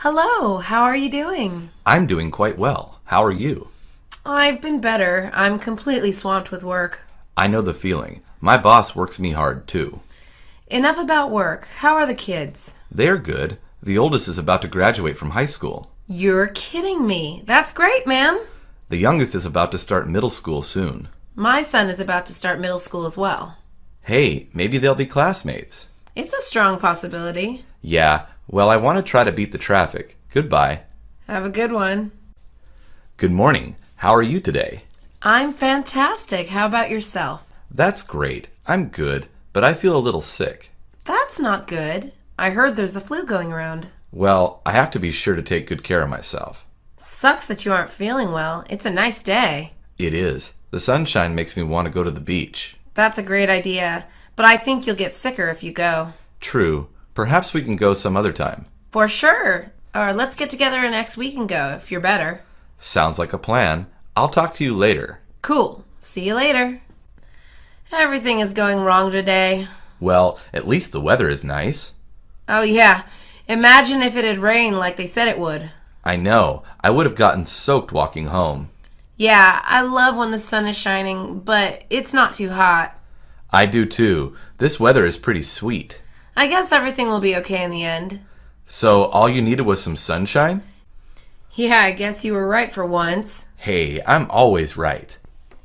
Hello, how are you doing? I'm doing quite well. How are you? I've been better. I'm completely swamped with work. I know the feeling. My boss works me hard, too. Enough about work. How are the kids? They're good. The oldest is about to graduate from high school. You're kidding me. That's great, man. The youngest is about to start middle school soon. My son is about to start middle school as well. Hey, maybe they'll be classmates. It's a strong possibility. Yeah, well, I want to try to beat the traffic. Goodbye. Have a good one. Good morning. How are you today? I'm fantastic. How about yourself? That's great. I'm good, but I feel a little sick. That's not good. I heard there's a flu going around. Well, I have to be sure to take good care of myself. Sucks that you aren't feeling well. It's a nice day. It is. The sunshine makes me want to go to the beach. That's a great idea, but I think you'll get sicker if you go. True. Perhaps we can go some other time. For sure. Or let's get together next week and go, if you're better. Sounds like a plan. I'll talk to you later. Cool. See you later. Everything is going wrong today. Well, at least the weather is nice. Oh yeah. Imagine if it had rained like they said it would. I know. I would have gotten soaked walking home. Yeah, I love when the sun is shining, but it's not too hot. I do too. This weather is pretty sweet. I guess everything will be okay in the end. So all you needed was some sunshine? Yeah, I guess you were right for once. Hey, I'm always right.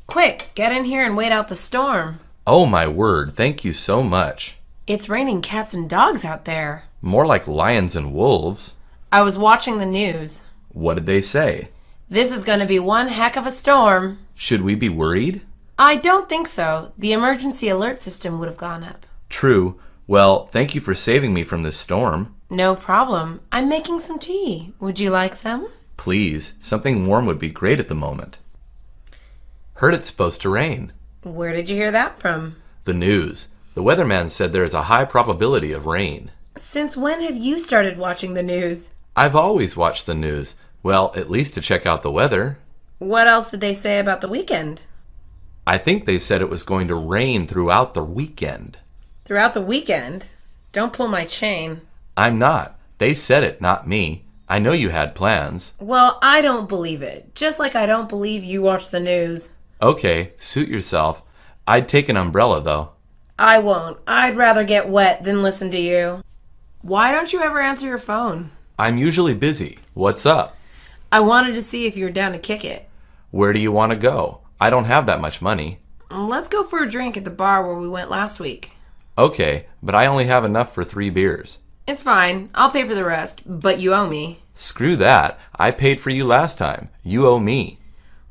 Quick, get in here and wait out the storm. Oh my word, thank you so much. It's raining cats and dogs out there. More like lions and wolves. I was watching the news. What did they say? This is going to be one heck of a storm. Should we be worried? I don't think so. The emergency alert system would have gone up. True. Well, thank you for saving me from this storm. No problem. I'm making some tea. Would you like some? Please, something warm would be great at the moment. Heard it's supposed to rain. Where did you hear that from? The news. The weatherman said there is a high probability of rain. Since when have you started watching the news? I've always watched the news. Well, at least to check out the weather. What else did they say about the weekend? I think they said it was going to rain throughout the weekend. Throughout the weekend? Don't pull my chain. I'm not. They said it, not me. I know you had plans. Well, I don't believe it. Just like I don't believe you watch the news. Okay, suit yourself. I'd take an umbrella, though. I won't. I'd rather get wet than listen to you. Why don't you ever answer your phone? I'm usually busy. What's up? I wanted to see if you were down to kick it. Where do you want to go? I don't have that much money. Let's go for a drink at the bar where we went last week. Okay, but I only have enough for 3 beers. It's fine. I'll pay for the rest, but you owe me. Screw that. I paid for you last time. You owe me.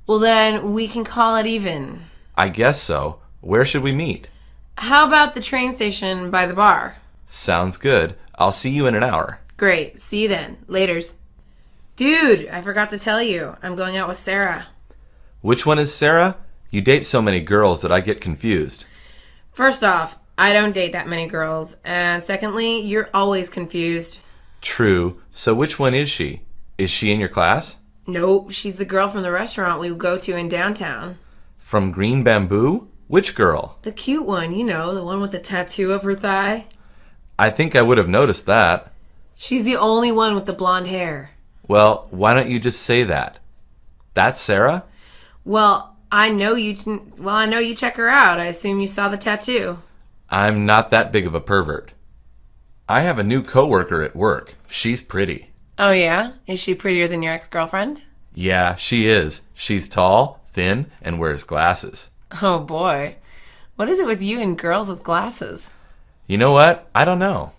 Well then, we can call it even. I guess so. Where should we meet? How about the train station by the bar? Sounds good. I'll see you in an hour. Great. See you then. Laters. Dude, I forgot to tell you. I'm going out with Sarah. Which one is Sarah? You date so many girls that I get confused. First off, I don't date that many girls. And secondly, you're always confused. True. So which one is she? Is she in your class? Nope, she's the girl from the restaurant we go to in downtown. From Green Bamboo? Which girl? The cute one, you know, the one with the tattoo up her thigh. I think I would have noticed that. She's the only one with the blonde hair. Well, why don't you just say that? That's Sarah? Well, I know you check her out. I assume you saw the tattoo. I'm not that big of a pervert. I have a new coworker at work. She's pretty. Oh yeah? Is she prettier than your ex-girlfriend? Yeah, she is. She's tall, thin, and wears glasses. Oh boy. What is it with you and girls with glasses? You know what? I don't know.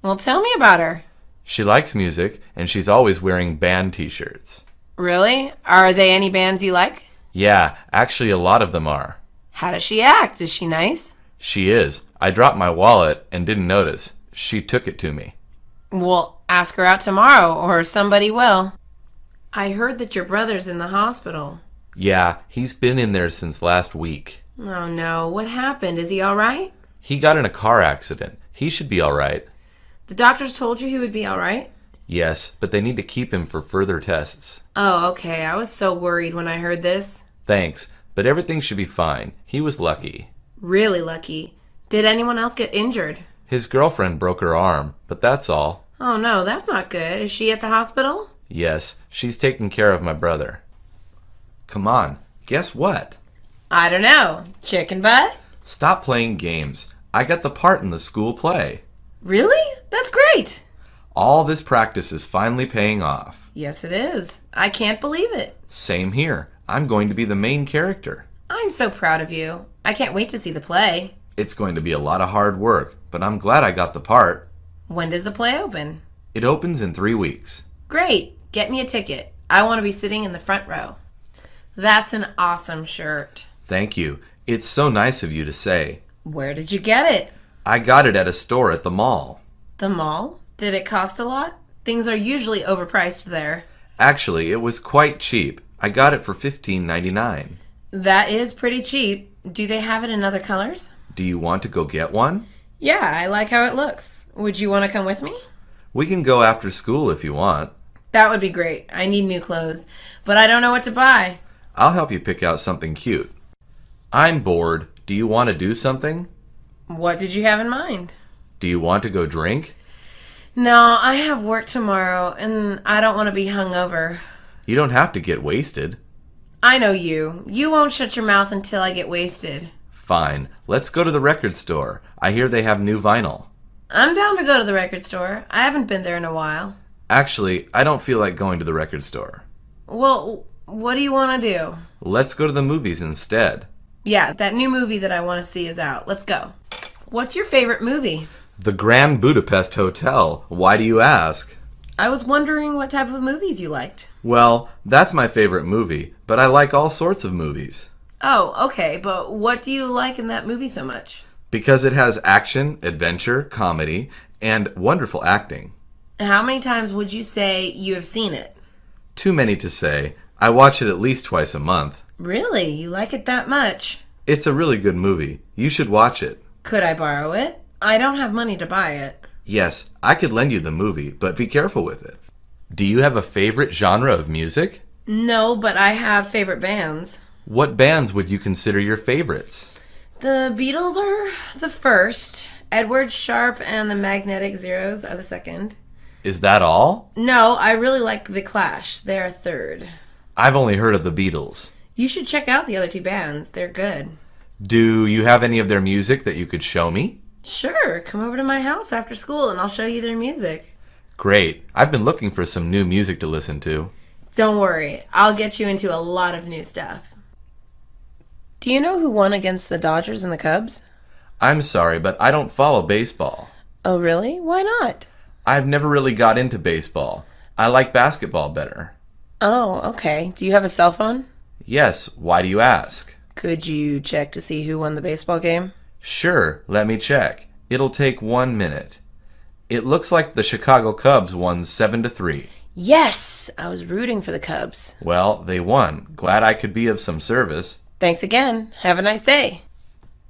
Well, tell me about her. She likes music, and she's always wearing band t-shirts. Really? Are they any bands you like? Yeah, actually a lot of them are. How does she act? Is she nice? She is. I dropped my wallet and didn't notice. She took it to me. Well, ask her out tomorrow, or somebody will. I heard that your brother's in the hospital. Yeah, he's been in there since last week. Oh no, what happened? Is he all right? He got in a car accident. He should be all right. The doctors told you he would be all right? Yes, but they need to keep him for further tests. Oh, okay. I was so worried when I heard this. Thanks, but everything should be fine. He was lucky. Really lucky. Did anyone else get injured? His girlfriend broke her arm, but that's all. Oh no, that's not good. Is she at the hospital? Yes, she's taking care of my brother. Come on, guess what? I don't know. Chicken butt? Stop playing games. I got the part in the school play. Really? That's great. All this practice is finally paying off. Yes, it is. I can't believe it. Same here. I'm going to be the main character. I'm so proud of you. I can't wait to see the play. It's going to be a lot of hard work, but I'm glad I got the part. When does the play open? It opens in 3 weeks. Great. Get me a ticket. I want to be sitting in the front row. That's an awesome shirt. Thank you. It's so nice of you to say. Where did you get it? I got it at a store at the mall. The mall? Did it cost a lot? Things are usually overpriced there. Actually, it was quite cheap. I got it for $15.99. That is pretty cheap. Do they have it in other colors? Do you want to go get one? Yeah, I like how it looks. Would you want to come with me? We can go after school if you want. That would be great. I need new clothes, but I don't know what to buy. I'll help you pick out something cute. I'm bored. Do you want to do something? What did you have in mind? Do you want to go drink? No, I have work tomorrow, and I don't want to be hungover. You don't have to get wasted. I know you. You won't shut your mouth until I get wasted. Fine. Let's go to the record store. I hear they have new vinyl. I'm down to go to the record store. I haven't been there in a while. Actually, I don't feel like going to the record store. Well, what do you want to do? Let's go to the movies instead. Yeah, that new movie that I want to see is out. Let's go. What's your favorite movie? The Grand Budapest Hotel. Why do you ask? I was wondering what type of movies you liked. Well, that's my favorite movie, but I like all sorts of movies. Oh, okay, but what do you like in that movie so much? Because it has action, adventure, comedy, and wonderful acting. How many times would you say you have seen it? Too many to say. I watch it at least twice a month. Really? You like it that much? It's a really good movie. You should watch it. Could I borrow it? I don't have money to buy it. Yes, I could lend you the movie, but be careful with it. Do you have a favorite genre of music? No, but I have favorite bands. What bands would you consider your favorites? The Beatles are the first. Edward Sharpe and the Magnetic Zeros are the second. Is that all? No, I really like The Clash. They're third. I've only heard of the Beatles. You should check out the other two bands. They're good. Do you have any of their music that you could show me? Sure, come over to my house after school and I'll show you their music. Great. I've been looking for some new music to listen to. Don't worry, I'll get you into a lot of new stuff. Do you know who won against the Dodgers and the Cubs? I'm sorry, but I don't follow baseball. Oh, really? Why not? I've never really got into baseball. I like basketball better. Oh, okay. Do you have a cell phone? Yes, why do you ask? Could you check to see who won the baseball game? Sure, let me check. It'll take 1 minute. It looks like the Chicago Cubs won 7-3. Yes! I was rooting for the Cubs. Well, they won. Glad I could be of some service. Thanks again. Have a nice day.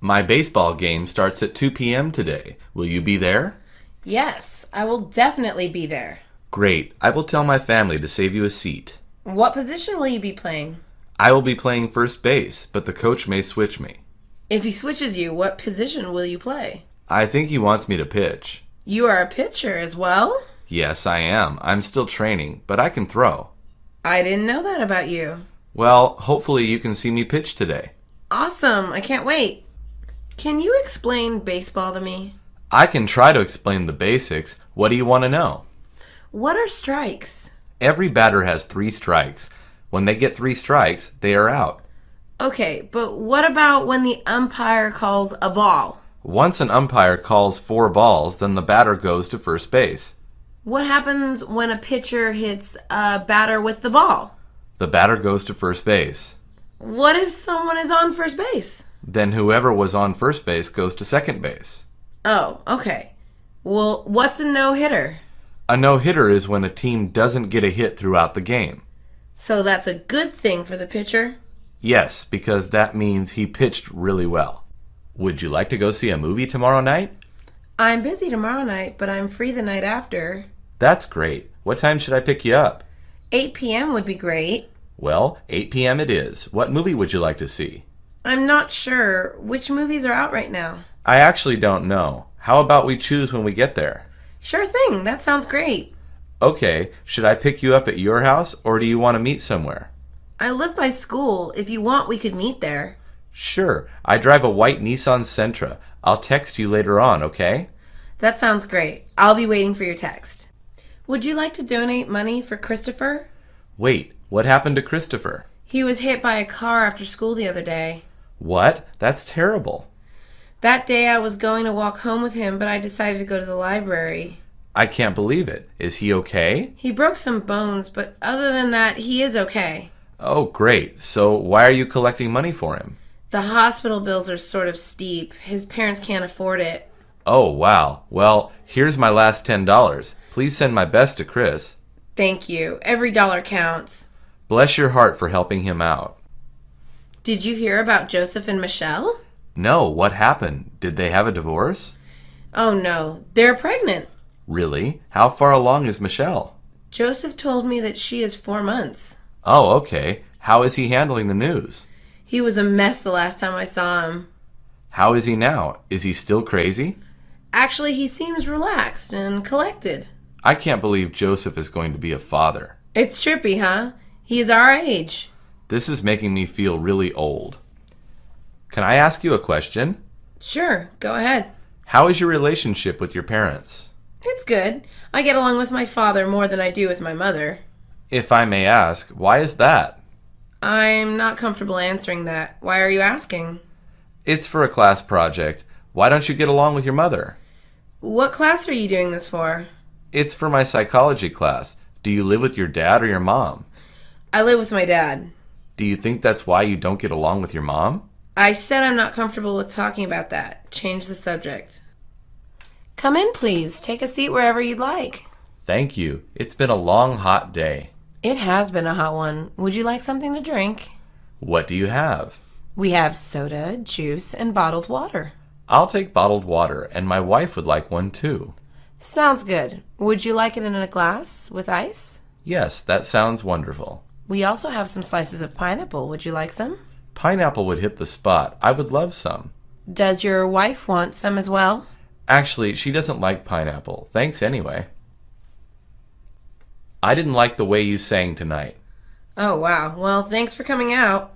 My baseball game starts at 2 p.m. today. Will you be there? Yes, I will definitely be there. Great. I will tell my family to save you a seat. What position will you be playing? I will be playing first base, but the coach may switch me. If he switches you, what position will you play? I think he wants me to pitch. You are a pitcher as well? Yes, I am. I'm still training, but I can throw. I didn't know that about you. Well, hopefully you can see me pitch today. Awesome. I can't wait. Can you explain baseball to me? I can try to explain the basics. What do you want to know? What are strikes? Every batter has 3 strikes. When they get 3 strikes, they are out. Okay, but what about when the umpire calls a ball? Once an umpire calls 4 balls, then the batter goes to first base. What happens when a pitcher hits a batter with the ball? The batter goes to first base. What if someone is on first base? Then whoever was on first base goes to second base. Oh, okay. Well, what's a no-hitter? A no-hitter is when a team doesn't get a hit throughout the game. So that's a good thing for the pitcher? Yes, because that means he pitched really well. Would you like to go see a movie tomorrow night? I'm busy tomorrow night, but I'm free the night after. That's great. What time should I pick you up? 8 p.m. would be great. Well, 8 p.m. it is. What movie would you like to see? I'm not sure. Which movies are out right now? I actually don't know. How about we choose when we get there? Sure thing, that sounds great. Okay, should I pick you up at your house or do you want to meet somewhere? I live by school. If you want, we could meet there. Sure, I drive a white Nissan Sentra. I'll text you later on, okay? That sounds great. I'll be waiting for your text. Would you like to donate money for Christopher? Wait, what happened to Christopher? He was hit by a car after school the other day. What? That's terrible. That day I was going to walk home with him, but I decided to go to the library. I can't believe it. Is he okay? He broke some bones, but other than that, he is okay. Oh, great. So why are you collecting money for him? The hospital bills are sort of steep. His parents can't afford it. Oh, wow. Well, here's my last $10. Please send my best to Chris. Thank you. Every dollar counts. Bless your heart for helping him out. Did you hear about Joseph and Michelle? No, what happened? Did they have a divorce? Oh no, they're pregnant. Really? How far along is Michelle? Joseph told me that she is 4 months. Oh, okay. How is he handling the news? He was a mess the last time I saw him. How is he now? Is he still crazy? Actually, he seems relaxed and collected. I can't believe Joseph is going to be a father. It's trippy, huh? He is our age. This is making me feel really old. Can I ask you a question? Sure, go ahead. How is your relationship with your parents? It's good. I get along with my father more than I do with my mother. If I may ask, why is that? I'm not comfortable answering that. Why are you asking? It's for a class project. Why don't you get along with your mother? What class are you doing this for? It's for my psychology class. Do you live with your dad or your mom? I live with my dad. Do you think that's why you don't get along with your mom? I said I'm not comfortable with talking about that. Change the subject. Come in, please. Take a seat wherever you'd like. Thank you. It's been a long, hot day. It has been a hot one. Would you like something to drink? What do you have? We have soda, juice, and bottled water. I'll take bottled water, and my wife would like one too. Sounds good. Would you like it in a glass with ice? Yes, that sounds wonderful. We also have some slices of pineapple. Would you like some? Pineapple would hit the spot. I would love some. Does your wife want some as well? Actually, she doesn't like pineapple. Thanks anyway. I didn't like the way you sang tonight. Oh, wow. Well, thanks for coming out.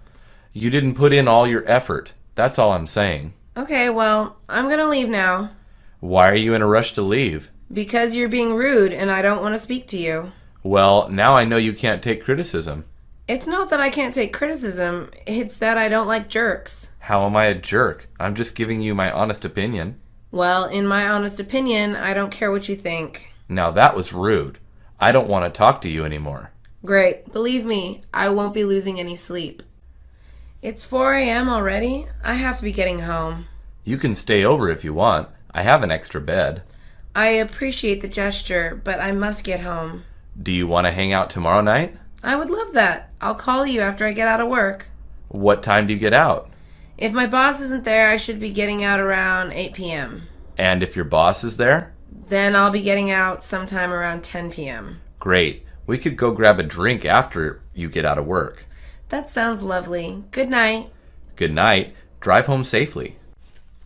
You didn't put in all your effort. That's all I'm saying. Okay, well, I'm gonna leave now. Why are you in a rush to leave? Because you're being rude and I don't want to speak to you. Well, now I know you can't take criticism. It's not that I can't take criticism, it's that I don't like jerks. How am I a jerk? I'm just giving you my honest opinion. Well, in my honest opinion, I don't care what you think. Now that was rude. I don't want to talk to you anymore. Great. Believe me, I won't be losing any sleep. It's 4 a.m. already. I have to be getting home. You can stay over if you want. I have an extra bed. I appreciate the gesture, but I must get home. Do you want to hang out tomorrow night? I would love that. I'll call you after I get out of work. What time do you get out? If my boss isn't there, I should be getting out around 8 p.m. And if your boss is there? Then I'll be getting out sometime around 10 p.m. Great. We could go grab a drink after you get out of work. That sounds lovely. Good night. Good night. Drive home safely.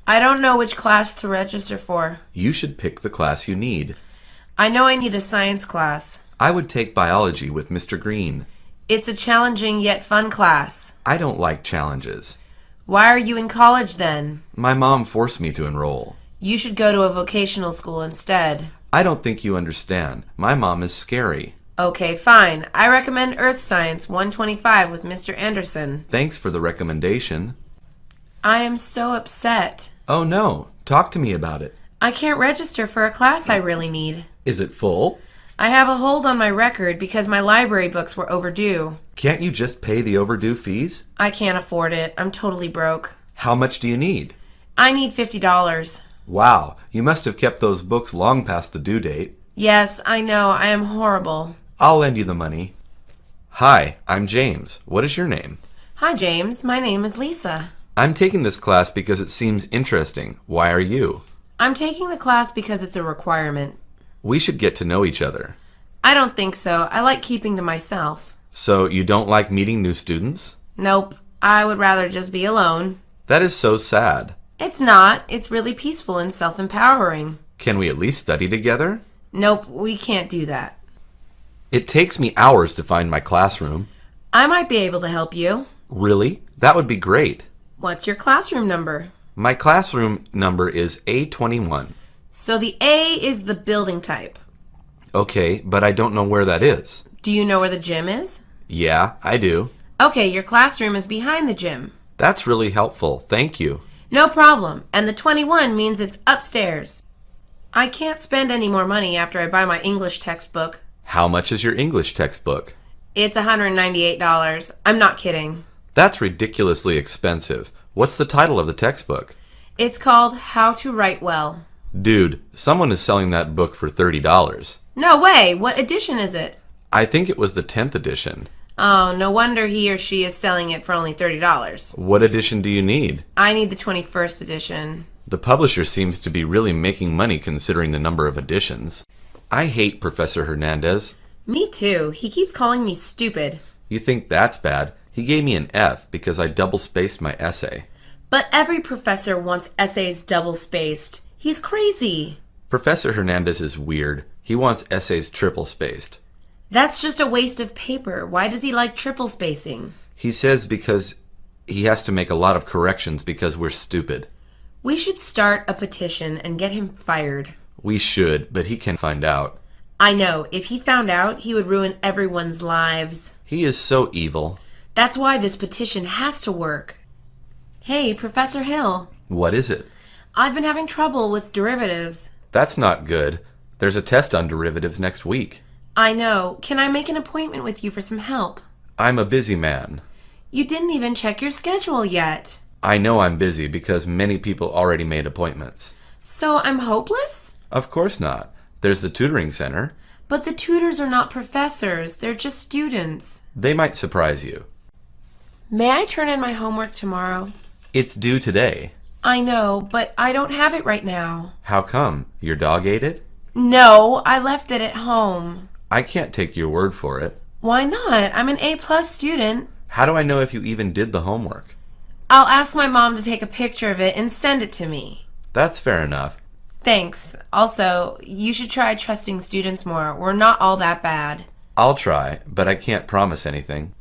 I don't know which class to register for. You should pick the class you need. I know I need a science class. I would take biology with Mr. Green. It's a challenging yet fun class. I don't like challenges. Why are you in college then? My mom forced me to enroll. You should go to a vocational school instead. I don't think you understand. My mom is scary. Okay, fine. I recommend Earth Science 125 with Mr. Anderson. Thanks for the recommendation. I am so upset. Oh no, talk to me about it. I can't register for a class I really need. Is it full? I have a hold on my record because my library books were overdue. Can't you just pay the overdue fees? I can't afford it. I'm totally broke. How much do you need? I need $50. Wow, you must have kept those books long past the due date. Yes, I know. I am horrible. I'll lend you the money. Hi, I'm James. What is your name? Hi, James. My name is Lisa. I'm taking this class because it seems interesting. Why are you? I'm taking the class because it's a requirement. We should get to know each other. I don't think so. I like keeping to myself. So you don't like meeting new students? Nope. I would rather just be alone. That is so sad. It's not. It's really peaceful and self-empowering. Can we at least study together? Nope, we can't do that. It takes me hours to find my classroom. I might be able to help you. Really? That would be great. What's your classroom number? My classroom number is A21. So the A is the building type. Okay, but I don't know where that is. Do you know where the gym is? Yeah, I do. Okay, your classroom is behind the gym. That's really helpful. Thank you. No problem. And the 21 means it's upstairs. I can't spend any more money after I buy my English textbook. How much is your English textbook? It's $198. I'm not kidding. That's ridiculously expensive. What's the title of the textbook? It's called How to Write Well. Dude, someone is selling that book for $30. No way! What edition is it? I think it was the 10th edition. Oh, no wonder he or she is selling it for only $30. What edition do you need? I need the 21st edition. The publisher seems to be really making money considering the number of editions. I hate Professor Hernandez. Me too. He keeps calling me stupid. You think that's bad? He gave me an F because I double-spaced my essay. But every professor wants essays double-spaced. He's crazy. Professor Hernandez is weird. He wants essays triple-spaced. That's just a waste of paper. Why does he like triple spacing? He says because he has to make a lot of corrections because we're stupid. We should start a petition and get him fired. We should, but he can find out. I know. If he found out, he would ruin everyone's lives. He is so evil. That's why this petition has to work. Hey, Professor Hill. What is it? I've been having trouble with derivatives. That's not good. There's a test on derivatives next week. I know. Can I make an appointment with you for some help? I'm a busy man. You didn't even check your schedule yet. I know I'm busy because many people already made appointments. So I'm hopeless? Of course not. There's the tutoring center. But the tutors are not professors. They're just students. They might surprise you. May I turn in my homework tomorrow? It's due today. I know, but I don't have it right now. How come? Your dog ate it? No, I left it at home. I can't take your word for it. Why not? I'm an A+ student. How do I know if you even did the homework? I'll ask my mom to take a picture of it and send it to me. That's fair enough. Thanks. Also, you should try trusting students more. We're not all that bad. I'll try, but I can't promise anything.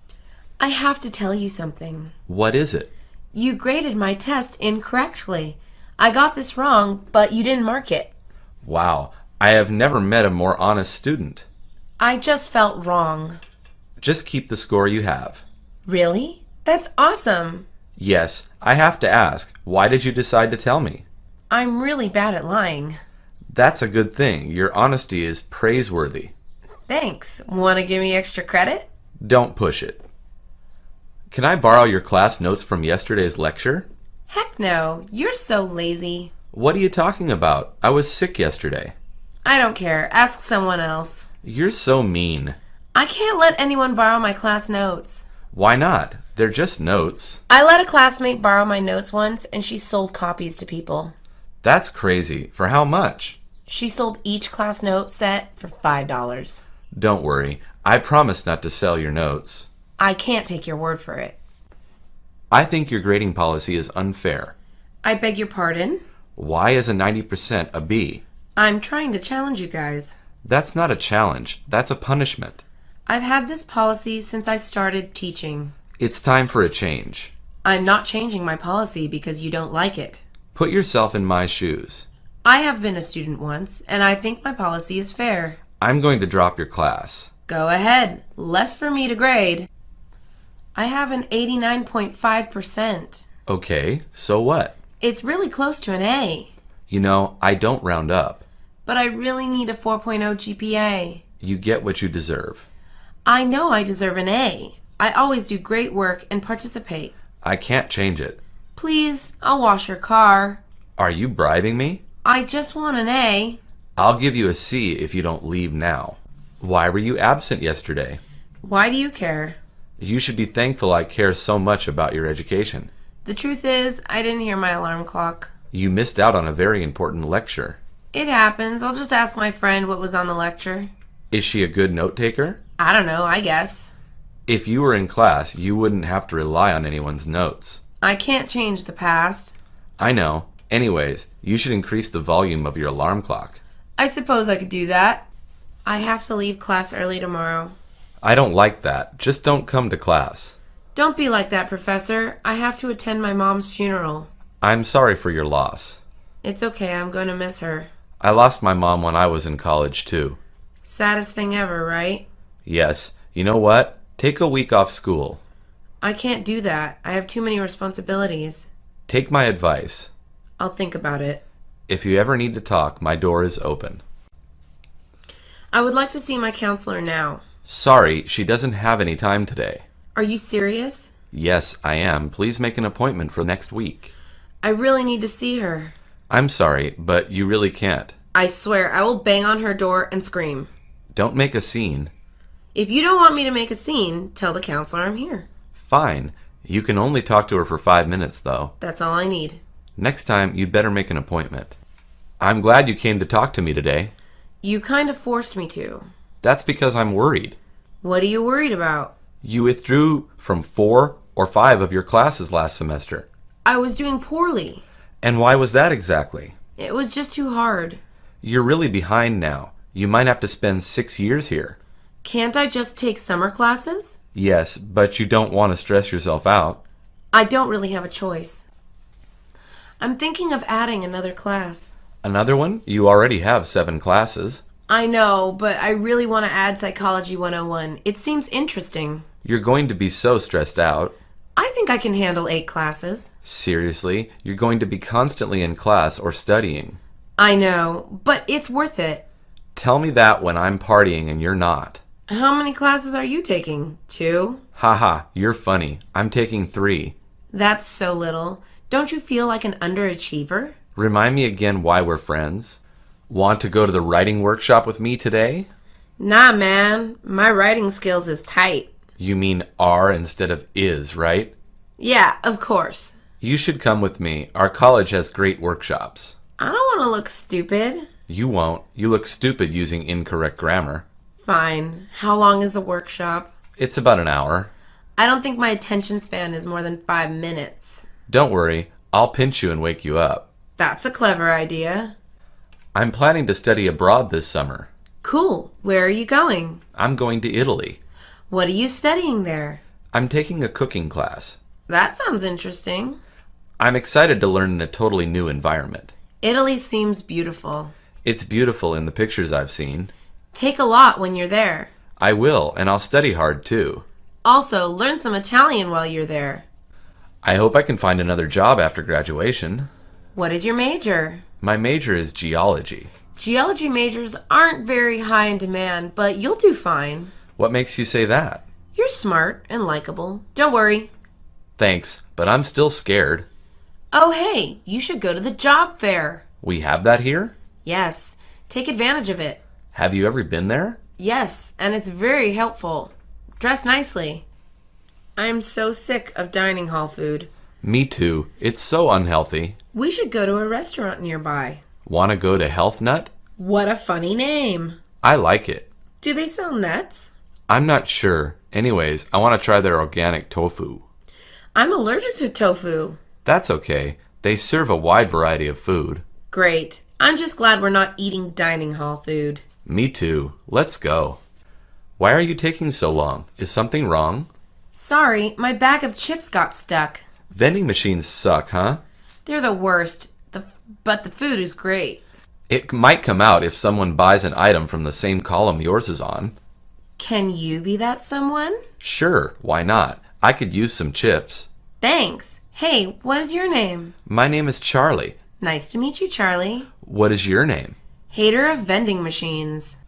I have to tell you something. What is it? You graded my test incorrectly. I got this wrong, but you didn't mark it. Wow, I have never met a more honest student. I just felt wrong. Just keep the score you have. Really? That's awesome. Yes, I have to ask, why did you decide to tell me? I'm really bad at lying. That's a good thing. Your honesty is praiseworthy. Thanks. Want to give me extra credit? Don't push it. Can I borrow your class notes from yesterday's lecture? Heck no. You're so lazy. What are you talking about? I was sick yesterday. I don't care. Ask someone else. You're so mean. I can't let anyone borrow my class notes. Why not? They're just notes. I let a classmate borrow my notes once, and she sold copies to people. That's crazy. For how much? She sold each class note set for $5. Don't worry. I promise not to sell your notes. I can't take your word for it. I think your grading policy is unfair. I beg your pardon? Why is a 90% a B? I'm trying to challenge you guys. That's not a challenge. That's a punishment. I've had this policy since I started teaching. It's time for a change. I'm not changing my policy because you don't like it. Put yourself in my shoes. I have been a student once, and I think my policy is fair. I'm going to drop your class. Go ahead. Less for me to grade. I have an 89.5%. Okay, so what? It's really close to an A. You know, I don't round up. But I really need a 4.0 GPA. You get what you deserve. I know I deserve an A. I always do great work and participate. I can't change it. Please, I'll wash your car. Are you bribing me? I just want an A. I'll give you a C if you don't leave now. Why were you absent yesterday? Why do you care? You should be thankful I care so much about your education. The truth is, I didn't hear my alarm clock. You missed out on a very important lecture. It happens. I'll just ask my friend what was on the lecture. Is she a good note taker? I don't know, I guess. If you were in class, you wouldn't have to rely on anyone's notes. I can't change the past. I know. Anyways, you should increase the volume of your alarm clock. I suppose I could do that. I have to leave class early tomorrow. I don't like that. Just don't come to class. Don't be like that, Professor. I have to attend my mom's funeral. I'm sorry for your loss. It's okay, I'm going to miss her. I lost my mom when I was in college, too. Saddest thing ever, right? Yes. You know what? Take a week off school. I can't do that. I have too many responsibilities. Take my advice. I'll think about it. If you ever need to talk, my door is open. I would like to see my counselor now. Sorry, she doesn't have any time today. Are you serious? Yes, I am. Please make an appointment for next week. I really need to see her. I'm sorry, but you really can't. I swear, I will bang on her door and scream. Don't make a scene. If you don't want me to make a scene, tell the counselor I'm here. Fine. You can only talk to her for 5 minutes, though. That's all I need. Next time, you'd better make an appointment. I'm glad you came to talk to me today. You kind of forced me to. That's because I'm worried. What are you worried about? You withdrew from 4 or 5 of your classes last semester. I was doing poorly. And why was that exactly? It was just too hard. You're really behind now. You might have to spend 6 years here. Can't I just take summer classes? Yes, but you don't want to stress yourself out. I don't really have a choice. I'm thinking of adding another class. Another one? You already have 7 classes. I know, but I really want to add Psychology 101. It seems interesting. You're going to be so stressed out. I think I can handle 8 classes. Seriously, you're going to be constantly in class or studying. I know, but it's worth it. Tell me that when I'm partying and you're not. How many classes are you taking? 2? Haha, you're funny. I'm taking 3. That's so little. Don't you feel like an underachiever? Remind me again why we're friends. Want to go to the writing workshop with me today? Nah, man. My writing skills is tight. You mean are instead of is, right? Yeah, of course. You should come with me. Our college has great workshops. I don't want to look stupid. You won't. You look stupid using incorrect grammar. Fine. How long is the workshop? It's about an hour. I don't think my attention span is more than 5 minutes. Don't worry. I'll pinch you and wake you up. That's a clever idea. I'm planning to study abroad this summer. Cool. Where are you going? I'm going to Italy. What are you studying there? I'm taking a cooking class. That sounds interesting. I'm excited to learn in a totally new environment. Italy seems beautiful. It's beautiful in the pictures I've seen. Take a lot when you're there. I will, and I'll study hard too. Also, learn some Italian while you're there. I hope I can find another job after graduation. What is your major? My major is geology. Geology majors aren't very high in demand, but you'll do fine. What makes you say that? You're smart and likable. Don't worry. Thanks, but I'm still scared. Oh, hey, you should go to the job fair. We have that here? Yes, take advantage of it. Have you ever been there? Yes, and it's very helpful. Dress nicely. I am so sick of dining hall food. Me too. It's so unhealthy. We should go to a restaurant nearby. Want to go to Health Nut? What a funny name. I like it. Do they sell nuts? I'm not sure. Anyways, I want to try their organic tofu. I'm allergic to tofu. That's okay. They serve a wide variety of food. Great. I'm just glad we're not eating dining hall food. Me too. Let's go. Why are you taking so long? Is something wrong? Sorry, my bag of chips got stuck. Vending machines suck, huh? They're the worst, but the food is great. It might come out if someone buys an item from the same column yours is on. Can you be that someone? Sure, why not? I could use some chips. Thanks. Hey, what is your name? My name is Charlie. Nice to meet you, Charlie. What is your name? Hater of vending machines.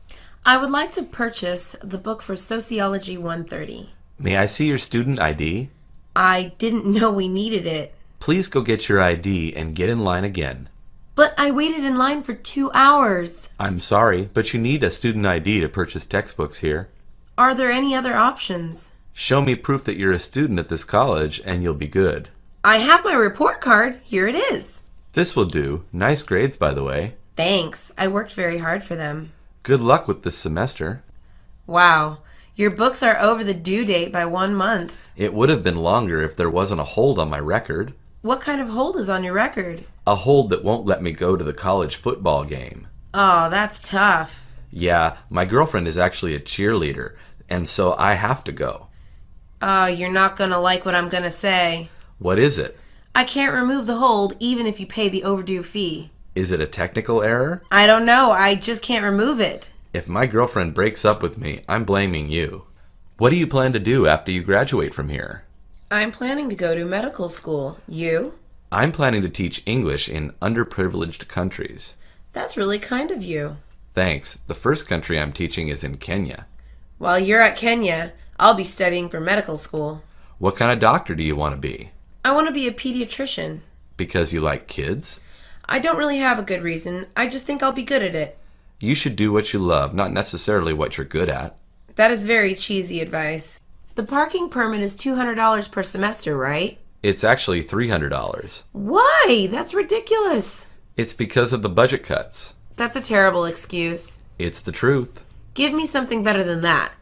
I would like to purchase the book for Sociology 130. May I see your student ID? I didn't know we needed it. Please go get your ID and get in line again. But I waited in line for 2 hours. I'm sorry, but you need a student ID to purchase textbooks here. Are there any other options? Show me proof that you're a student at this college and you'll be good. I have my report card. Here it is. This will do. Nice grades, by the way. Thanks. I worked very hard for them. Good luck with this semester. Wow. Your books are over the due date by 1 month. It would have been longer if there wasn't a hold on my record. What kind of hold is on your record? A hold that won't let me go to the college football game. Oh, that's tough. Yeah, my girlfriend is actually a cheerleader, and so I have to go. Oh, you're not gonna like what I'm gonna say. What is it? I can't remove the hold even if you pay the overdue fee. Is it a technical error? I don't know, I just can't remove it. If my girlfriend breaks up with me, I'm blaming you. What do you plan to do after you graduate from here? I'm planning to go to medical school. You? I'm planning to teach English in underprivileged countries. That's really kind of you. Thanks. The first country I'm teaching is in Kenya. While you're at Kenya, I'll be studying for medical school. What kind of doctor do you want to be? I want to be a pediatrician. Because you like kids? I don't really have a good reason. I just think I'll be good at it. You should do what you love, not necessarily what you're good at. That is very cheesy advice. The parking permit is $200 per semester, right? It's actually $300. Why? That's ridiculous. It's because of the budget cuts. That's a terrible excuse. It's the truth. Give me something better than that.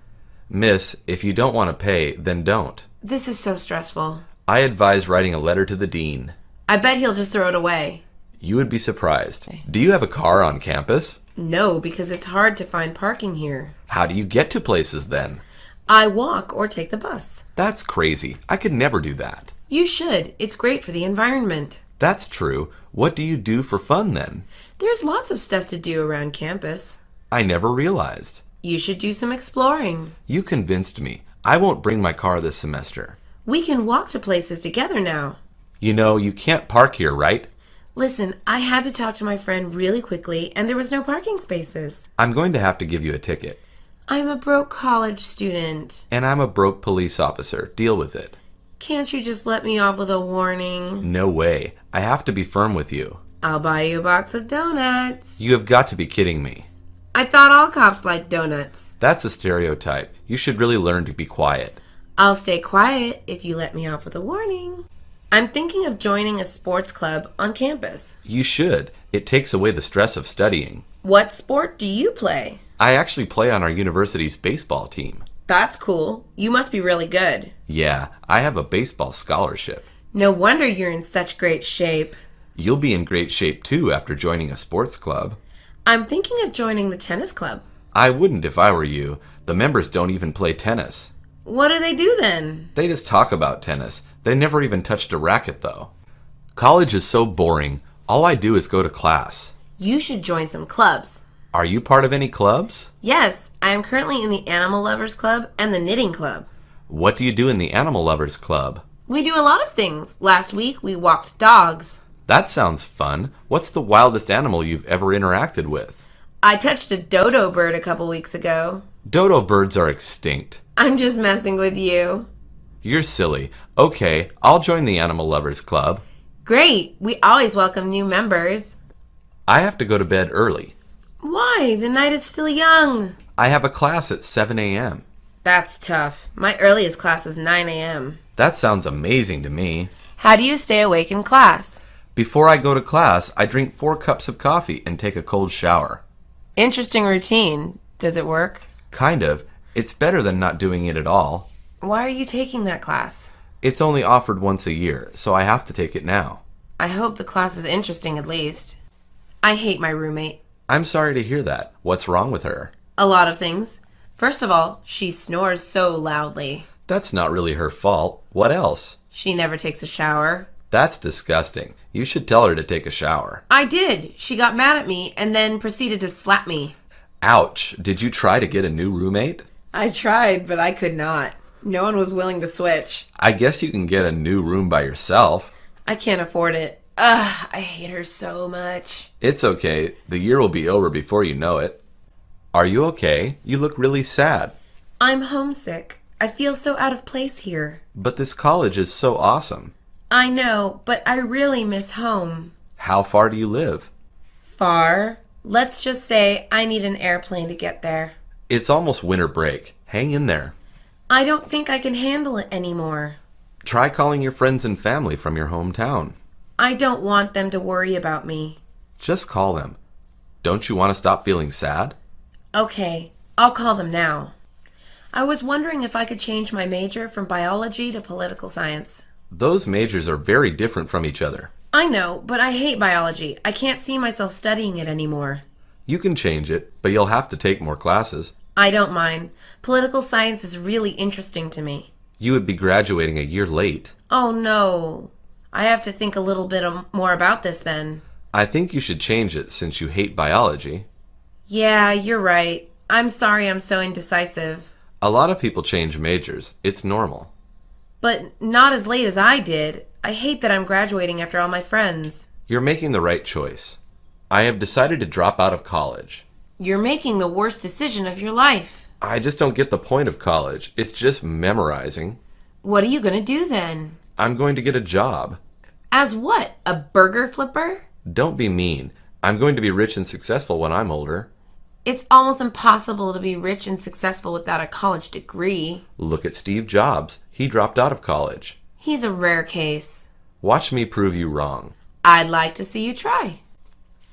Miss, if you don't want to pay, then don't. This is so stressful. I advise writing a letter to the dean. I bet he'll just throw it away. You would be surprised. Do you have a car on campus? No, because it's hard to find parking here. How do you get to places then? I walk or take the bus. That's crazy. I could never do that. You should. It's great for the environment. That's true. What do you do for fun then? There's lots of stuff to do around campus. I never realized. You should do some exploring. You convinced me. I won't bring my car this semester. We can walk to places together now. You know, you can't park here, right? Listen, I had to talk to my friend really quickly, and there was no parking spaces. I'm going to have to give you a ticket. I'm a broke college student. And I'm a broke police officer. Deal with it. Can't you just let me off with a warning? No way. I have to be firm with you. I'll buy you a box of donuts. You have got to be kidding me. I thought all cops liked donuts. That's a stereotype. You should really learn to be quiet. I'll stay quiet if you let me off with a warning. I'm thinking of joining a sports club on campus. You should. It takes away the stress of studying. What sport do you play? I actually play on our university's baseball team. That's cool. You must be really good. Yeah, I have a baseball scholarship. No wonder you're in such great shape. You'll be in great shape too after joining a sports club. I'm thinking of joining the tennis club. I wouldn't if I were you. The members don't even play tennis. What do they do then? They just talk about tennis. They never even touched a racket though. College is so boring. All I do is go to class. You should join some clubs. Are you part of any clubs? Yes, I am currently in the Animal Lovers Club and the Knitting Club. What do you do in the Animal Lovers Club? We do a lot of things. Last week we walked dogs. That sounds fun. What's the wildest animal you've ever interacted with? I touched a dodo bird a couple weeks ago. Dodo birds are extinct. I'm just messing with you. You're silly. Okay, I'll join the Animal Lovers Club. Great. We always welcome new members. I have to go to bed early. Why? The night is still young. I have a class at 7 a.m. That's tough. My earliest class is 9 a.m. That sounds amazing to me. How do you stay awake in class? Before I go to class, I drink 4 cups of coffee and take a cold shower. Interesting routine. Does it work? Kind of. It's better than not doing it at all. Why are you taking that class? It's only offered once a year, so I have to take it now. I hope the class is interesting at least. I hate my roommate. I'm sorry to hear that. What's wrong with her? A lot of things. First of all, she snores so loudly. That's not really her fault. What else? She never takes a shower. That's disgusting. You should tell her to take a shower. I did. She got mad at me and then proceeded to slap me. Ouch. Did you try to get a new roommate? I tried, but I could not. No one was willing to switch. I guess you can get a new room by yourself. I can't afford it. Ugh, I hate her so much. It's okay. The year will be over before you know it. Are you okay? You look really sad. I'm homesick. I feel so out of place here. But this college is so awesome. I know, but I really miss home. How far do you live? Far? Let's just say I need an airplane to get there. It's almost winter break. Hang in there. I don't think I can handle it anymore. Try calling your friends and family from your hometown. I don't want them to worry about me. Just call them. Don't you want to stop feeling sad? Okay, I'll call them now. I was wondering if I could change my major from biology to political science. Those majors are very different from each other. I know, but I hate biology. I can't see myself studying it anymore. You can change it, but you'll have to take more classes. I don't mind. Political science is really interesting to me. You would be graduating a year late. Oh no. I have to think a little bit more about this then. I think you should change it since you hate biology. Yeah, you're right. I'm sorry I'm so indecisive. A lot of people change majors. It's normal. But not as late as I did. I hate that I'm graduating after all my friends. You're making the right choice. I have decided to drop out of college. You're making the worst decision of your life. I just don't get the point of college. It's just memorizing. What are you going to do then? I'm going to get a job. As what? A burger flipper? Don't be mean. I'm going to be rich and successful when I'm older. It's almost impossible to be rich and successful without a college degree. Look at Steve Jobs. He dropped out of college. He's a rare case. Watch me prove you wrong. I'd like to see you try.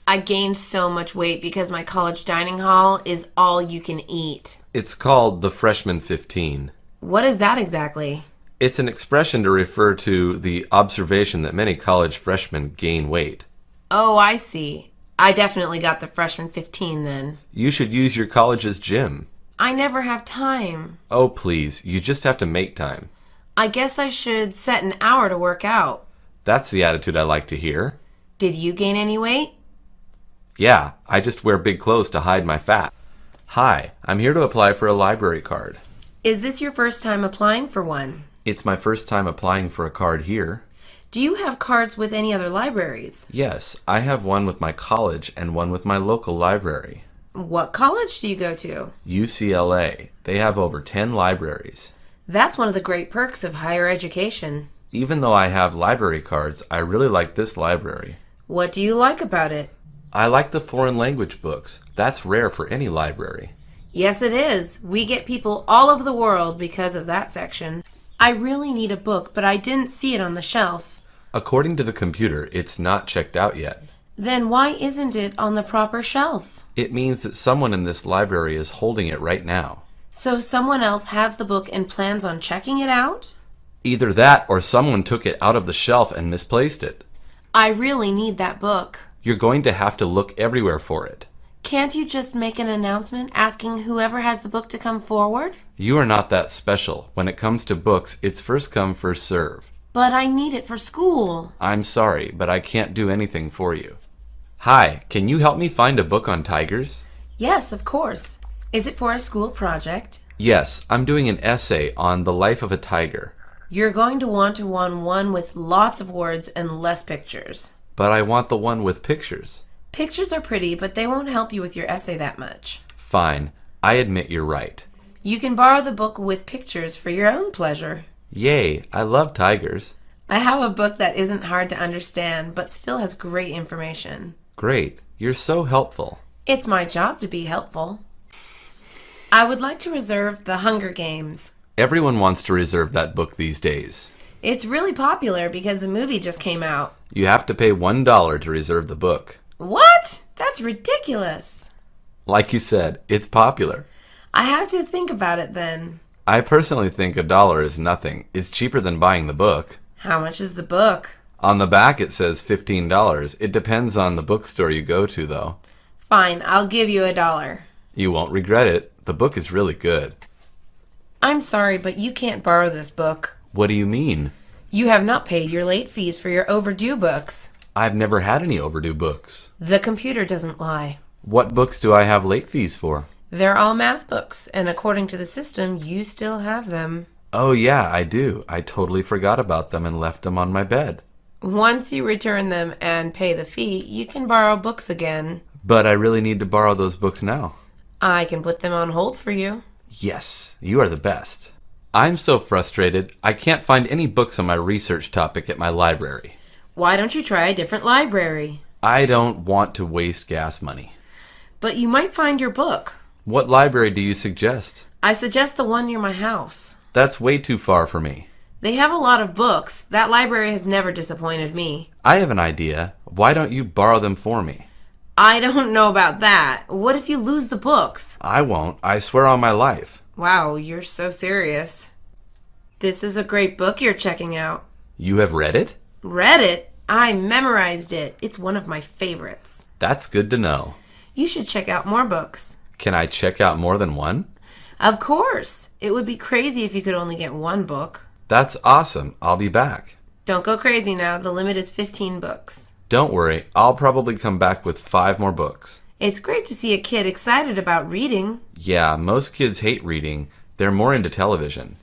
I gained so much weight because my college dining hall is all you can eat. It's called the Freshman 15. What is that exactly? It's an expression to refer to the observation that many college freshmen gain weight. Oh, I see. I definitely got the freshman 15 then. You should use your college's gym. I never have time. Oh, please. You just have to make time. I guess I should set an hour to work out. That's the attitude I like to hear. Did you gain any weight? Yeah, I just wear big clothes to hide my fat. Hi, I'm here to apply for a library card. Is this your first time applying for one? It's my first time applying for a card here. Do you have cards with any other libraries? Yes, I have one with my college and one with my local library. What college do you go to? UCLA. They have over 10 libraries. That's one of the great perks of higher education. Even though I have library cards, I really like this library. What do you like about it? I like the foreign language books. That's rare for any library. Yes, it is. We get people all over the world because of that section. I really need a book, but I didn't see it on the shelf. According to the computer, it's not checked out yet. Then why isn't it on the proper shelf? It means that someone in this library is holding it right now. So someone else has the book and plans on checking it out? Either that or someone took it out of the shelf and misplaced it. I really need that book. You're going to have to look everywhere for it. Can't you just make an announcement asking whoever has the book to come forward? You are not that special. When it comes to books, it's first come, first serve. But I need it for school. I'm sorry, but I can't do anything for you. Hi, can you help me find a book on tigers? Yes, of course. Is it for a school project? Yes, I'm doing an essay on the life of a tiger. You're going to want one with lots of words and less pictures. But I want the one with pictures. Pictures are pretty, but they won't help you with your essay that much. Fine. I admit you're right. You can borrow the book with pictures for your own pleasure. Yay, I love tigers. I have a book that isn't hard to understand, but still has great information. Great. You're so helpful. It's my job to be helpful. I would like to reserve The Hunger Games. Everyone wants to reserve that book these days. It's really popular because the movie just came out. You have to pay $1 to reserve the book. What? That's ridiculous. Like you said, it's popular. I have to think about it then. I personally think $1 is nothing. It's cheaper than buying the book. How much is the book? On the back it says $15. It depends on the bookstore you go to, though. Fine, I'll give you $1. You won't regret it. The book is really good. I'm sorry, but you can't borrow this book. What do you mean? You have not paid your late fees for your overdue books. I've never had any overdue books. The computer doesn't lie. What books do I have late fees for? They're all math books, and according to the system, you still have them. Oh yeah, I do. I totally forgot about them and left them on my bed. Once you return them and pay the fee, you can borrow books again. But I really need to borrow those books now. I can put them on hold for you. Yes, you are the best. I'm so frustrated. I can't find any books on my research topic at my library. Why don't you try a different library? I don't want to waste gas money. But you might find your book. What library do you suggest? I suggest the one near my house. That's way too far for me. They have a lot of books. That library has never disappointed me. I have an idea. Why don't you borrow them for me? I don't know about that. What if you lose the books? I won't. I swear on my life. Wow, you're so serious. This is a great book you're checking out. You have read it? Read it? I memorized it. It's one of my favorites. That's good to know. You should check out more books. Can I check out more than one? Of course. It would be crazy if you could only get one book. That's awesome. I'll be back. Don't go crazy now. The limit is 15 books. Don't worry. I'll probably come back with 5 more books. It's great to see a kid excited about reading. Yeah, most kids hate reading. They're more into television.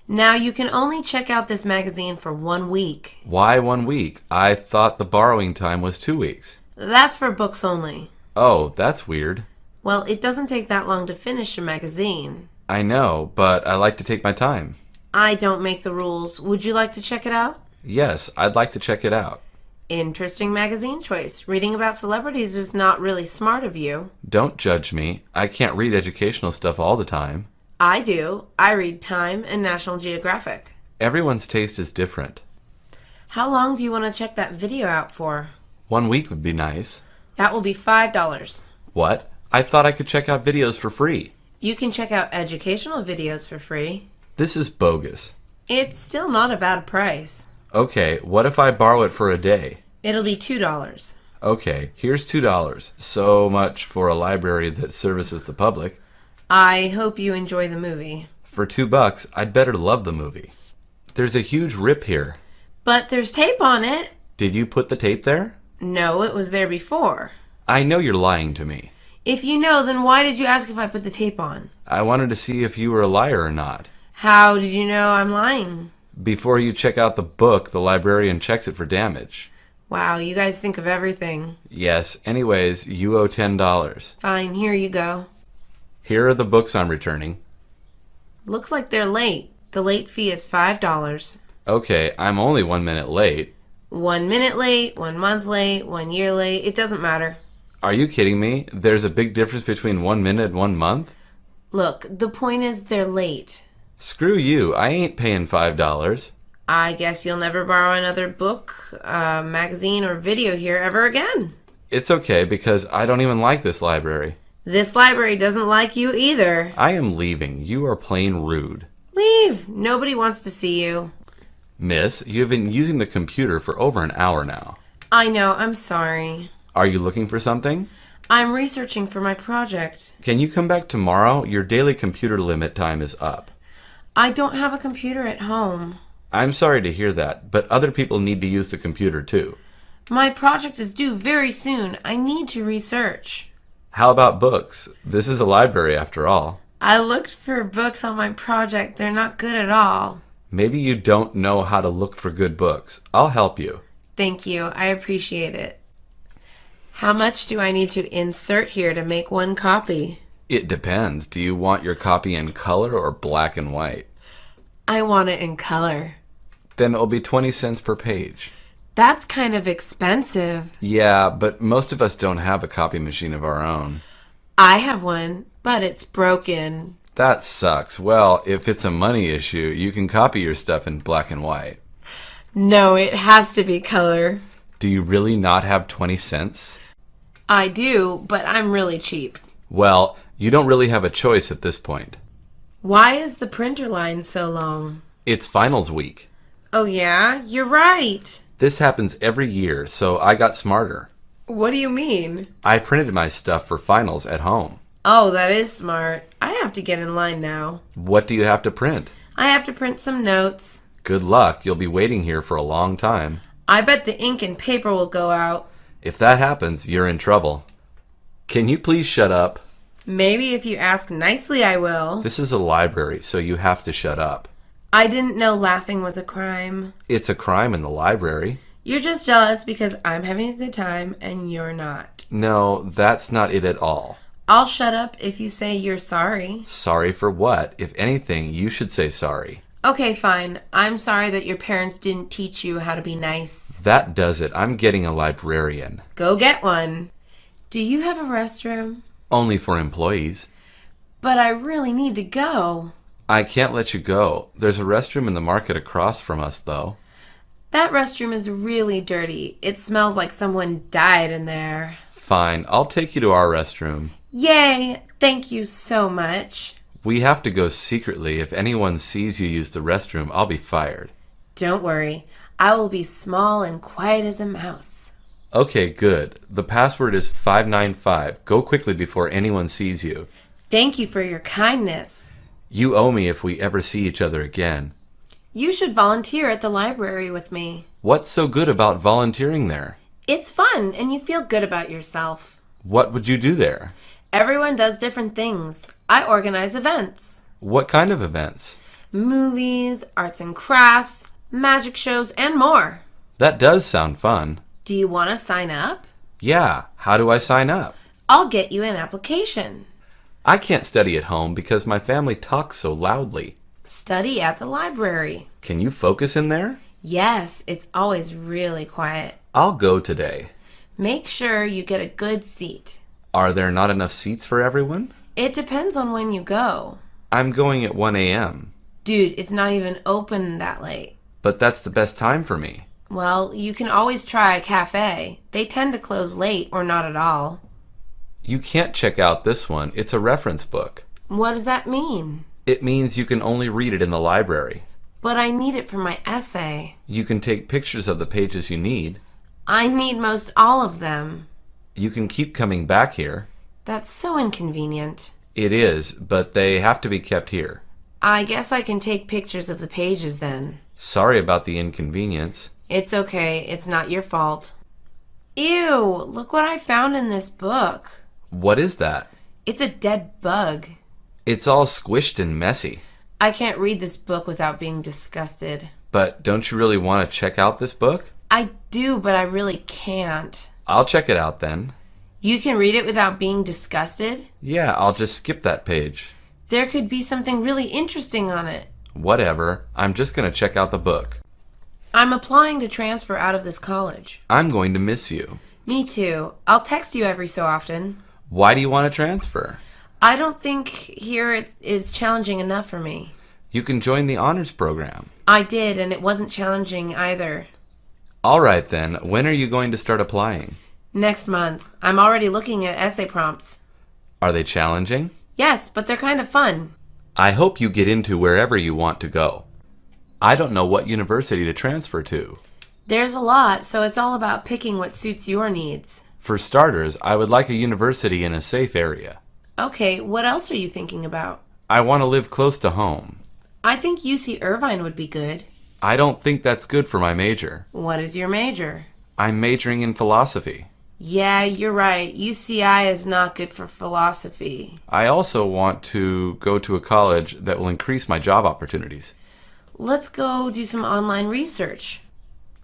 Now you can only check out this magazine for 1 week. Why 1 week? I thought the borrowing time was 2 weeks. That's for books only. Oh, that's weird. Well, it doesn't take that long to finish a magazine. I know, but I like to take my time. I don't make the rules. Would you like to check it out? Yes, I'd like to check it out. Interesting magazine choice. Reading about celebrities is not really smart of you. Don't judge me. I can't read educational stuff all the time. I do. I read Time and National Geographic. Everyone's taste is different. How long do you want to check that video out for? 1 week would be nice. That will be $5. What? I thought I could check out videos for free. You can check out educational videos for free. This is bogus. It's still not a bad price. Okay, what if I borrow it for a day? It'll be $2. Okay, here's $2. So much for a library that services the public. I hope you enjoy the movie. For $2, I'd better love the movie. There's a huge rip here. But there's tape on it. Did you put the tape there? No, it was there before. I know you're lying to me. If you know, then why did you ask if I put the tape on? I wanted to see if you were a liar or not. How did you know I'm lying? Before you check out the book, the librarian checks it for damage. Wow, you guys think of everything. Yes, anyways, you owe $10. Fine, here you go. Here are the books I'm returning. Looks like they're late. The late fee is $5. Okay, I'm only 1 minute late. 1 minute late, 1 month late, 1 year late. It doesn't matter. Are you kidding me? There's a big difference between 1 minute and 1 month? Look, the point is they're late. Screw you, I ain't paying $5. I guess you'll never borrow another book, magazine, or video here ever again. It's okay because I don't even like this library. This library doesn't like you either. I am leaving. You are plain rude. Leave. Nobody wants to see you. Miss, you have been using the computer for over an hour now. I know, I'm sorry. Are you looking for something? I'm researching for my project. Can you come back tomorrow? Your daily computer limit time is up. I don't have a computer at home. I'm sorry to hear that, but other people need to use the computer too. My project is due very soon. I need to research. How about books? This is a library after all. I looked for books on my project. They're not good at all. Maybe you don't know how to look for good books. I'll help you. Thank you. I appreciate it. How much do I need to insert here to make one copy? It depends. Do you want your copy in color or black and white? I want it in color. Then it'll be 20 cents per page. That's kind of expensive. Yeah, but most of us don't have a copy machine of our own. I have one, but it's broken. That sucks. Well, if it's a money issue, you can copy your stuff in black and white. No, it has to be color. Do you really not have 20 cents? I do, but I'm really cheap. Well, you don't really have a choice at this point. Why is the printer line so long? It's finals week. Oh yeah? You're right. This happens every year, so I got smarter. What do you mean? I printed my stuff for finals at home. Oh, that is smart. I have to get in line now. What do you have to print? I have to print some notes. Good luck. You'll be waiting here for a long time. I bet the ink and paper will go out. If that happens, you're in trouble. Can you please shut up? Maybe if you ask nicely, I will. This is a library, so you have to shut up. I didn't know laughing was a crime. It's a crime in the library. You're just jealous because I'm having a good time and you're not. No, that's not it at all. I'll shut up if you say you're sorry. Sorry for what? If anything, you should say sorry. Okay, fine. I'm sorry that your parents didn't teach you how to be nice. That does it. I'm getting a librarian. Go get one. Do you have a restroom? Only for employees. But I really need to go. I can't let you go. There's a restroom in the market across from us, though. That restroom is really dirty. It smells like someone died in there. Fine, I'll take you to our restroom. Yay! Thank you so much. We have to go secretly. If anyone sees you use the restroom, I'll be fired. Don't worry. I will be small and quiet as a mouse. Okay, good. The password is 595. Go quickly before anyone sees you. Thank you for your kindness. You owe me if we ever see each other again. You should volunteer at the library with me. What's so good about volunteering there? It's fun and you feel good about yourself. What would you do there? Everyone does different things. I organize events. What kind of events? Movies, arts and crafts, magic shows, and more. That does sound fun. Do you want to sign up? Yeah, how do I sign up? I'll get you an application. I can't study at home because my family talks so loudly. Study at the library. Can you focus in there? Yes, it's always really quiet. I'll go today. Make sure you get a good seat. Are there not enough seats for everyone? It depends on when you go. I'm going at 1 a.m. Dude, it's not even open that late. But that's the best time for me. Well, you can always try a cafe. They tend to close late or not at all. You can't check out this one. It's a reference book. What does that mean? It means you can only read it in the library. But I need it for my essay. You can take pictures of the pages you need. I need most all of them. You can keep coming back here. That's so inconvenient. It is, but they have to be kept here. I guess I can take pictures of the pages then. Sorry about the inconvenience. It's okay. It's not your fault. Ew, look what I found in this book. What is that? It's a dead bug. It's all squished and messy. I can't read this book without being disgusted. But don't you really want to check out this book? I do, but I really can't. I'll check it out then. You can read it without being disgusted? Yeah, I'll just skip that page. There could be something really interesting on it. Whatever. I'm just going to check out the book. I'm applying to transfer out of this college. I'm going to miss you. Me too. I'll text you every so often. Why do you want to transfer? I don't think here it is challenging enough for me. You can join the honors program. I did, and it wasn't challenging either. All right then. When are you going to start applying? Next month. I'm already looking at essay prompts. Are they challenging? Yes, but they're kind of fun. I hope you get into wherever you want to go. I don't know what university to transfer to. There's a lot, so it's all about picking what suits your needs. For starters, I would like a university in a safe area. Okay, what else are you thinking about? I want to live close to home. I think UC Irvine would be good. I don't think that's good for my major. What is your major? I'm majoring in philosophy. Yeah, you're right. UCI is not good for philosophy. I also want to go to a college that will increase my job opportunities. Let's go do some online research.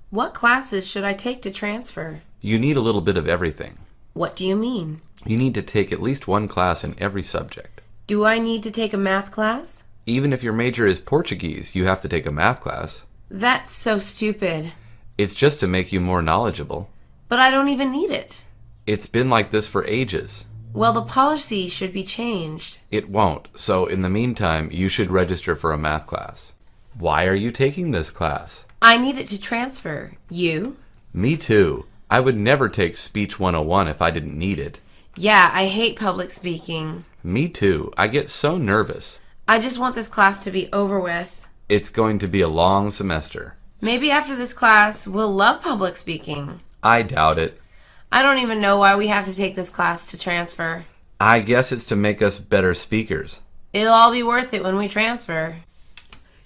What classes should I take to transfer? You need a little bit of everything. What do you mean? You need to take at least one class in every subject. Do I need to take a math class? Even if your major is Portuguese, you have to take a math class. That's so stupid. It's just to make you more knowledgeable. But I don't even need it. It's been like this for ages. Well, the policy should be changed. It won't, so in the meantime, you should register for a math class. Why are you taking this class? I need it to transfer. You? Me too. I would never take Speech 101 if I didn't need it. Yeah, I hate public speaking. Me too. I get so nervous. I just want this class to be over with. It's going to be a long semester. Maybe after this class, we'll love public speaking. I doubt it. I don't even know why we have to take this class to transfer. I guess it's to make us better speakers. It'll all be worth it when we transfer.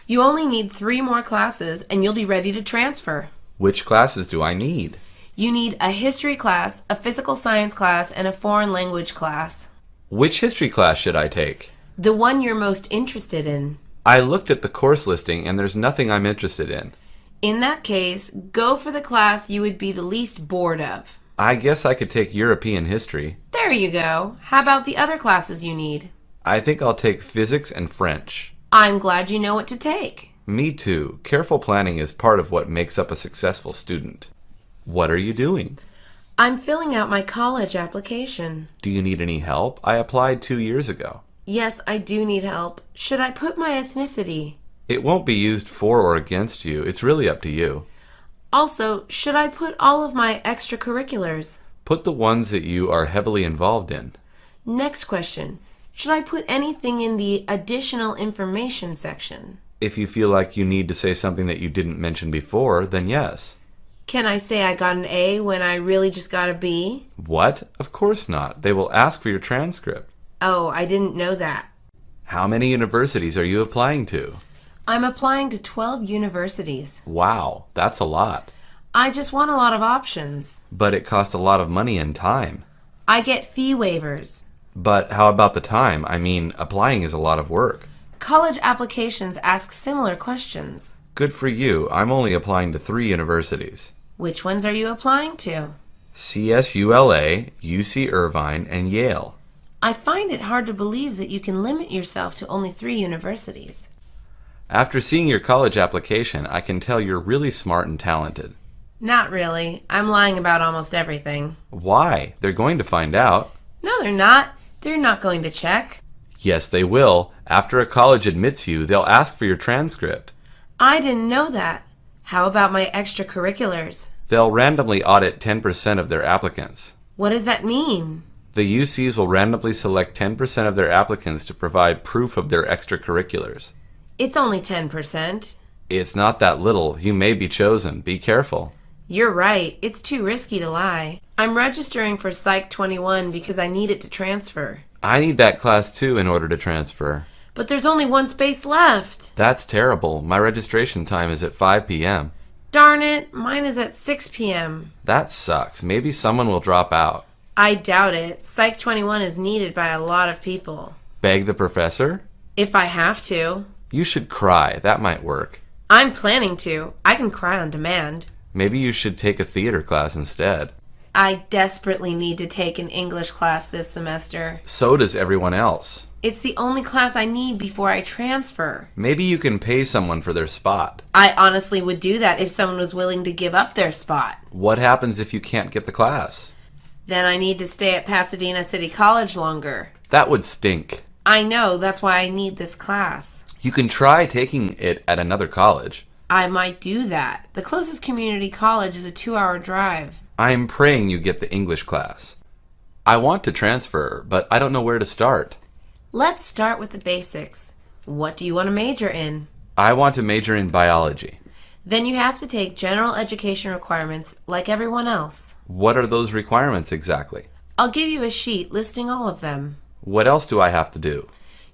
You only need 3 more classes and you'll be ready to transfer. Which classes do I need? You need a history class, a physical science class, and a foreign language class. Which history class should I take? The one you're most interested in. I looked at the course listing and there's nothing I'm interested in. In that case, go for the class you would be the least bored of. I guess I could take European history. There you go. How about the other classes you need? I think I'll take physics and French. I'm glad you know what to take. Me too. Careful planning is part of what makes up a successful student. What are you doing? I'm filling out my college application. Do you need any help? I applied 2 years ago. Yes, I do need help. Should I put my ethnicity? It won't be used for or against you. It's really up to you. Also, should I put all of my extracurriculars? Put the ones that you are heavily involved in. Next question. Should I put anything in the additional information section? If you feel like you need to say something that you didn't mention before, then yes. Can I say I got an A when I really just got a B? What? Of course not. They will ask for your transcript. Oh, I didn't know that. How many universities are you applying to? I'm applying to 12 universities. Wow, that's a lot. I just want a lot of options. But it costs a lot of money and time. I get fee waivers. But how about the time? I mean, applying is a lot of work. College applications ask similar questions. Good for you. I'm only applying to 3 universities. Which ones are you applying to? CSULA, UC Irvine, and Yale. I find it hard to believe that you can limit yourself to only 3 universities. After seeing your college application, I can tell you're really smart and talented. Not really. I'm lying about almost everything. Why? They're going to find out. No, they're not. They're not going to check. Yes, they will. After a college admits you, they'll ask for your transcript. I didn't know that. How about my extracurriculars? They'll randomly audit 10% of their applicants. What does that mean? The UCs will randomly select 10% of their applicants to provide proof of their extracurriculars. It's only 10%. It's not that little. You may be chosen. Be careful. You're right. It's too risky to lie. I'm registering for Psych 21 because I need it to transfer. I need that class too in order to transfer. But there's only 1 space left. That's terrible. My registration time is at 5 p.m. Darn it, mine is at 6 p.m. That sucks. Maybe someone will drop out. I doubt it. Psych 21 is needed by a lot of people. Beg the professor? If I have to. You should cry. That might work. I'm planning to. I can cry on demand. Maybe you should take a theater class instead. I desperately need to take an English class this semester. So does everyone else. It's the only class I need before I transfer. Maybe you can pay someone for their spot. I honestly would do that if someone was willing to give up their spot. What happens if you can't get the class? Then I need to stay at Pasadena City College longer. That would stink. I know, that's why I need this class. You can try taking it at another college. I might do that. The closest community college is a 2-hour drive. I'm praying you get the English class. I want to transfer, but I don't know where to start. Let's start with the basics. What do you want to major in? I want to major in biology. Then you have to take general education requirements like everyone else. What are those requirements exactly? I'll give you a sheet listing all of them. What else do I have to do?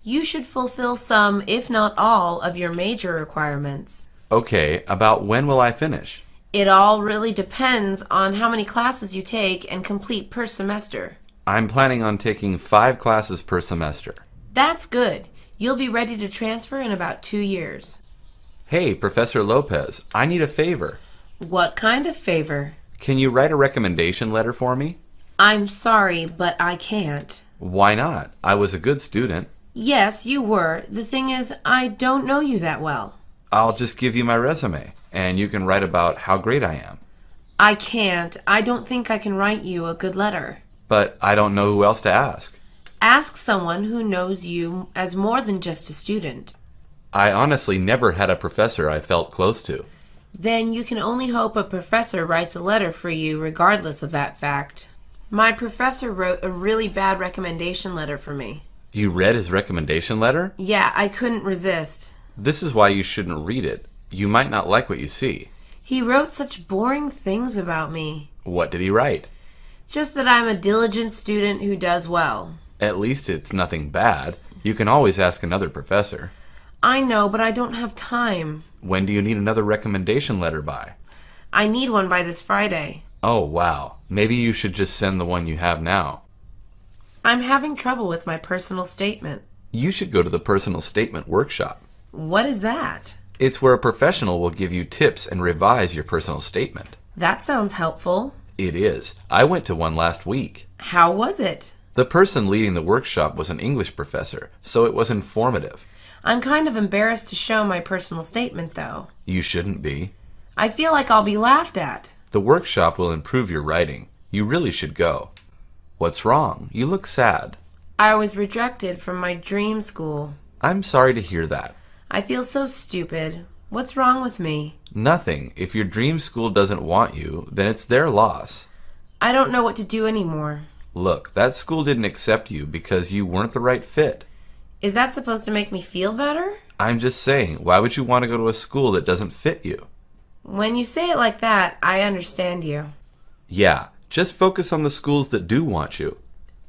You should fulfill some, if not all, of your major requirements. Okay, about when will I finish? It all really depends on how many classes you take and complete per semester. I'm planning on taking 5 classes per semester. That's good. You'll be ready to transfer in about 2 years. Hey, Professor Lopez, I need a favor. What kind of favor? Can you write a recommendation letter for me? I'm sorry, but I can't. Why not? I was a good student. Yes, you were. The thing is, I don't know you that well. I'll just give you my resume, and you can write about how great I am. I can't. I don't think I can write you a good letter. But I don't know who else to ask. Ask someone who knows you as more than just a student. I honestly never had a professor I felt close to. Then you can only hope a professor writes a letter for you regardless of that fact. My professor wrote a really bad recommendation letter for me. You read his recommendation letter? Yeah, I couldn't resist. This is why you shouldn't read it. You might not like what you see. He wrote such boring things about me. What did he write? Just that I'm a diligent student who does well. At least it's nothing bad. You can always ask another professor. I know, but I don't have time. When do you need another recommendation letter by? I need one by this Friday. Oh, wow. Maybe you should just send the one you have now. I'm having trouble with my personal statement. You should go to the personal statement workshop. What is that? It's where a professional will give you tips and revise your personal statement. That sounds helpful. It is. I went to one last week. How was it? The person leading the workshop was an English professor, so it was informative. I'm kind of embarrassed to show my personal statement, though. You shouldn't be. I feel like I'll be laughed at. The workshop will improve your writing. You really should go. What's wrong? You look sad. I was rejected from my dream school. I'm sorry to hear that. I feel so stupid. What's wrong with me? Nothing. If your dream school doesn't want you, then it's their loss. I don't know what to do anymore. Look, that school didn't accept you because you weren't the right fit. Is that supposed to make me feel better? I'm just saying, why would you want to go to a school that doesn't fit you? When you say it like that, I understand you. Yeah, just focus on the schools that do want you.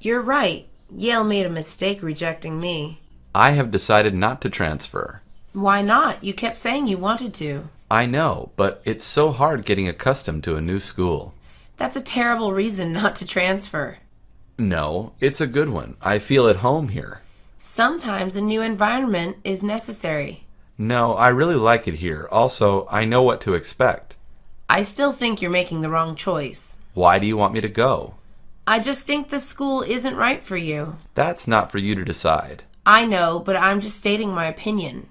You're right. Yale made a mistake rejecting me. I have decided not to transfer. Why not? You kept saying you wanted to. I know, but it's so hard getting accustomed to a new school. That's a terrible reason not to transfer. No, it's a good one. I feel at home here. Sometimes a new environment is necessary. No, I really like it here. Also, I know what to expect. I still think you're making the wrong choice. Why do you want me to go? I just think the school isn't right for you. That's not for you to decide. I know, but I'm just stating my opinion.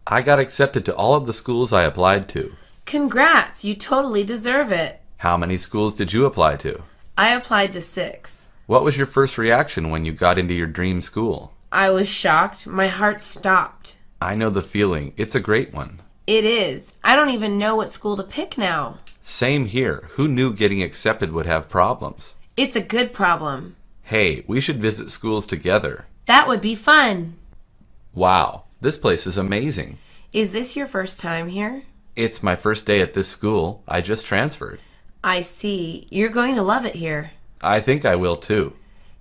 I got accepted to all of the schools I applied to. Congrats, you totally deserve it. How many schools did you apply to? I applied to 6. What was your first reaction when you got into your dream school? I was shocked. My heart stopped. I know the feeling. It's a great one. It is. I don't even know what school to pick now. Same here. Who knew getting accepted would have problems? It's a good problem. Hey, we should visit schools together. That would be fun. Wow, this place is amazing. Is this your first time here? It's my first day at this school. I just transferred. I see. You're going to love it here. I think I will too.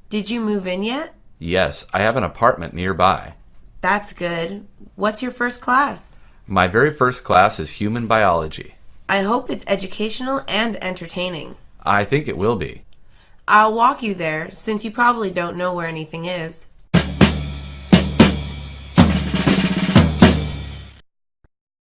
Did you move in yet? Yes, I have an apartment nearby. That's good. What's your first class? My very first class is human biology. I hope it's educational and entertaining. I think it will be. I'll walk you there, since you probably don't know where anything is.